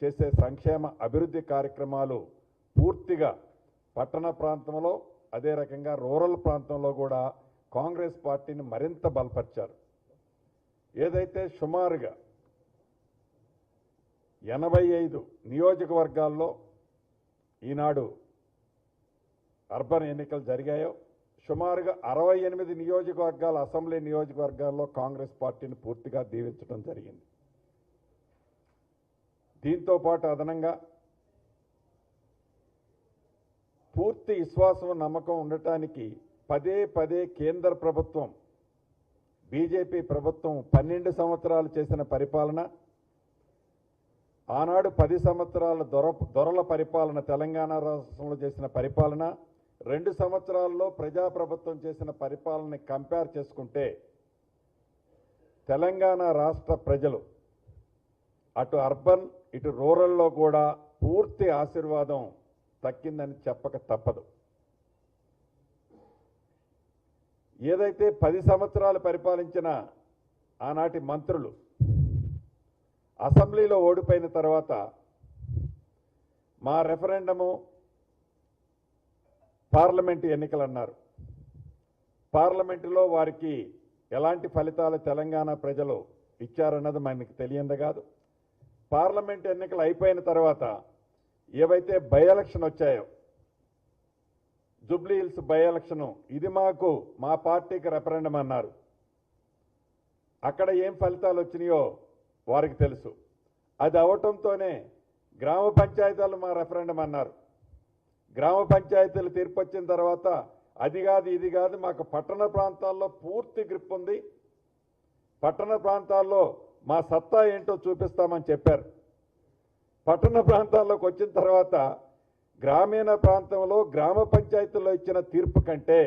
చేసే సంక్షేమ అభివృద్ధి కార్యక్రమాలు పూర్తిగా పట్టణ ప్రాంతంలో అదే రకంగా రూరల్ ప్రాంతంలో కూడా కాంగ్రెస్ పార్టీని మరింత బలపరిచారు. ఏదైతే సుమారుగా 85 నియోజకవర్గాల్లో ఈనాడు అర్బన్ ఎన్నికలు జరిగాయో సుమారుగా 68 నియోజకవర్గాల అసెంబ్లీ నియోజకవర్గాల్లో కాంగ్రెస్ పార్టీని పూర్తిగా దీవించడం జరిగింది. దీంతో పాటు అదనంగా పూర్తి విశ్వాసం నమ్మకం ఉండటానికి పదే కేంద్ర ప్రభుత్వం బీజేపీ ప్రభుత్వం 12 సంవత్సరాలు చేసిన పరిపాలన, ఆనాడు 10 సంవత్సరాల దొరల పరిపాలన తెలంగాణ రాష్ట్రంలో చేసిన పరిపాలన, 2 సంవత్సరాల్లో ప్రజాప్రభుత్వం చేసిన పరిపాలనని కంపేర్ చేసుకుంటే తెలంగాణ రాష్ట్ర ప్రజలు అటు అర్బన్ ఇటు రూరల్లో కూడా పూర్తి ఆశీర్వాదం తక్కిందని చెప్పక తప్పదు. ఏదైతే 10 సంవత్సరాలు పరిపాలించిన ఆనాటి మంత్రులు అసెంబ్లీలో ఓడిపోయిన తర్వాత మా రెఫరెండము పార్లమెంటు ఎన్నికలు అన్నారు. పార్లమెంటులో వారికి ఎలాంటి ఫలితాలు తెలంగాణ ప్రజలు ఇచ్చారన్నది మనకి తెలియంది కాదు. పార్లమెంట్ ఎన్నికలు అయిపోయిన తర్వాత ఏవైతే బై ఎలక్షన్ వచ్చాయో, జూబ్లీ హిల్స్ బై ఎలక్షను, ఇది మాకు మా పార్టీకి రెఫరెండం అన్నారు. అక్కడ ఏం ఫలితాలు వచ్చినాయో వారికి తెలుసు. అది అవటంతోనే గ్రామ పంచాయతీలు మా రెఫరెండం అన్నారు. గ్రామ పంచాయతీలు తీర్పు వచ్చిన తర్వాత అది కాదు ఇది కాదు, మాకు పట్టణ ప్రాంతాల్లో పూర్తి గ్రిప్ ఉంది, పట్టణ ప్రాంతాల్లో మా సత్తా ఏంటో చూపిస్తామని చెప్పారు. పట్టణ ప్రాంతాల్లోకి వచ్చిన తర్వాత గ్రామీణ ప్రాంతంలో గ్రామ పంచాయతీల్లో ఇచ్చిన తీర్పు కంటే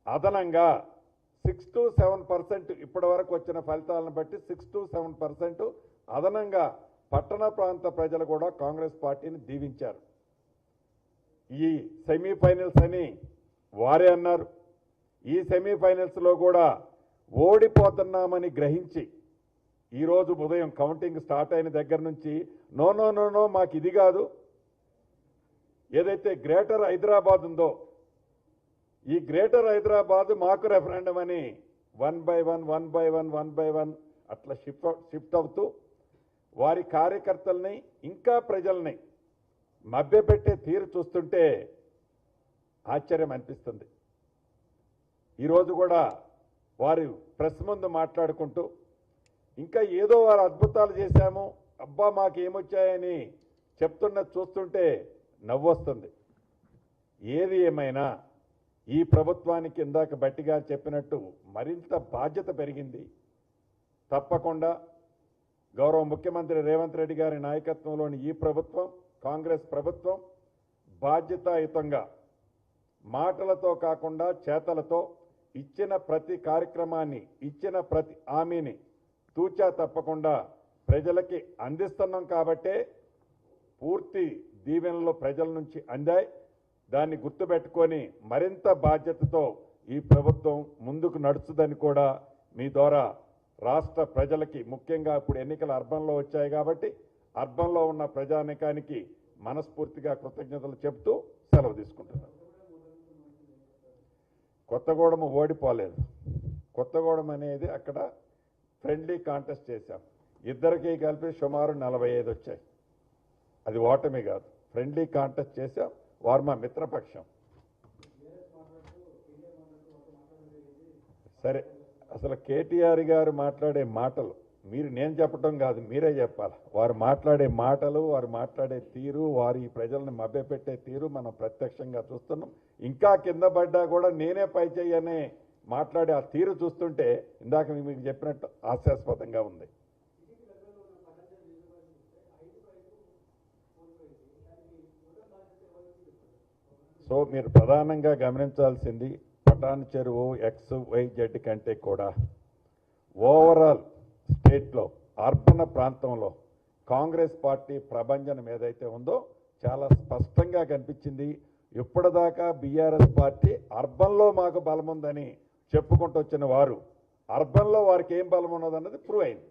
అదనంగా 6 to 7% ఇప్పటి వరకు వచ్చిన ఫలితాలను బట్టి 6 to 7% అదనంగా పట్టణ ప్రాంత ప్రజలు కూడా కాంగ్రెస్ పార్టీని దీవించారు. ఈ సెమీఫైనల్స్ అని వారే అన్నారు. ఈ సెమీఫైనల్స్లో కూడా ఓడిపోతున్నామని గ్రహించి ఈరోజు ఉదయం కౌంటింగ్ స్టార్ట్ అయిన దగ్గర నుంచి నో నో నో నో మాకు ఇది కాదు, ఏదైతే గ్రేటర్ హైదరాబాద్ ఉందో ఈ గ్రేటర్ హైదరాబాద్ మాకు రెఫరెండం అని 1 by 1 అట్లా షిఫ్ట్ అవుతూ వారి కార్యకర్తల్ని ఇంకా ప్రజల్ని మభ్యపెట్టే తీరు చూస్తుంటే ఆశ్చర్యం అనిపిస్తుంది. ఈరోజు కూడా వారు ప్రెస్ ముందు మాట్లాడుకుంటూ ఇంకా ఏదో వారు అద్భుతాలు చేశాము, అబ్బా మాకు ఏమొచ్చాయని చెప్తున్నది చూస్తుంటే నవ్వొస్తుంది. ఏది ఏమైనా ఈ ప్రభుత్వానికి ఇందాక బట్టిగా చెప్పినట్టు మరింత బాధ్యత పెరిగింది. తప్పకుండా గౌరవ ముఖ్యమంత్రి రేవంత్ రెడ్డి గారి నాయకత్వంలోని ఈ ప్రభుత్వం కాంగ్రెస్ ప్రభుత్వం బాధ్యతాయుతంగా మాటలతో కాకుండా చేతలతో ఇచ్చిన ప్రతి కార్యక్రమాన్ని ఇచ్చిన ప్రతి హామీని తూచా తప్పకుండా ప్రజలకి అందిస్తున్నాం. కాబట్టే పూర్తి దీవెనలు ప్రజల నుంచి అందాయి. దాన్ని గుర్తుపెట్టుకొని మరింత బాధ్యతతో ఈ ప్రభుత్వం ముందుకు నడుస్తుందని కూడా మీ ద్వారా రాష్ట్ర ప్రజలకి, ముఖ్యంగా ఇప్పుడు ఎన్నికలు అర్బన్లో వచ్చాయి కాబట్టి అర్బన్లో ఉన్న ప్రజానీకానికి మనస్ఫూర్తిగా కృతజ్ఞతలు చెప్తూ సెలవు తీసుకుంటున్నాను. కొత్తగూడెం ఓడిపోలేదు. కొత్తగూడెం అనేది అక్కడ ఫ్రెండ్లీ కాంటెస్ట్ చేశాం. ఇద్దరికి కలిపి సుమారు 45 వచ్చాయి. అది ఓటమి కాదు, ఫ్రెండ్లీ కాంటెస్ట్ చేశాం. వారు మా మిత్రపక్షం. సరే, అసలు కేటీఆర్ గారు మాట్లాడే మాటలు నేను చెప్పడం కాదు, మీరే చెప్పాలి. వారు మాట్లాడే మాటలు, వారు మాట్లాడే తీరు, వారి ప్రజల్ని మభ్యపెట్టే తీరు మనం ప్రత్యక్షంగా చూస్తున్నాం. ఇంకా కింద పడ్డా కూడా నేనే పై చెయ్యనే మాట్లాడే ఆ తీరు చూస్తుంటే ఇందాక మీకు చెప్పినట్టు హాస్యాస్పదంగా ఉంది. సో మీరు ప్రధానంగా గమనించాల్సింది పటాన్ చెరువు XYZ కంటే కూడా ఓవరాల్ స్టేట్లో అర్బన్ ప్రాంతంలో కాంగ్రెస్ పార్టీ ప్రభంజనం ఏదైతే ఉందో చాలా స్పష్టంగా కనిపించింది. ఇప్పటిదాకా బీఆర్ఎస్ పార్టీ అర్బన్లో మాకు బలం ఉందని చెప్పుకుంటూ వచ్చిన వారు అర్బన్లో వారికి ఏం బలం ఉన్నదన్నది ప్రూవ్ అయింది.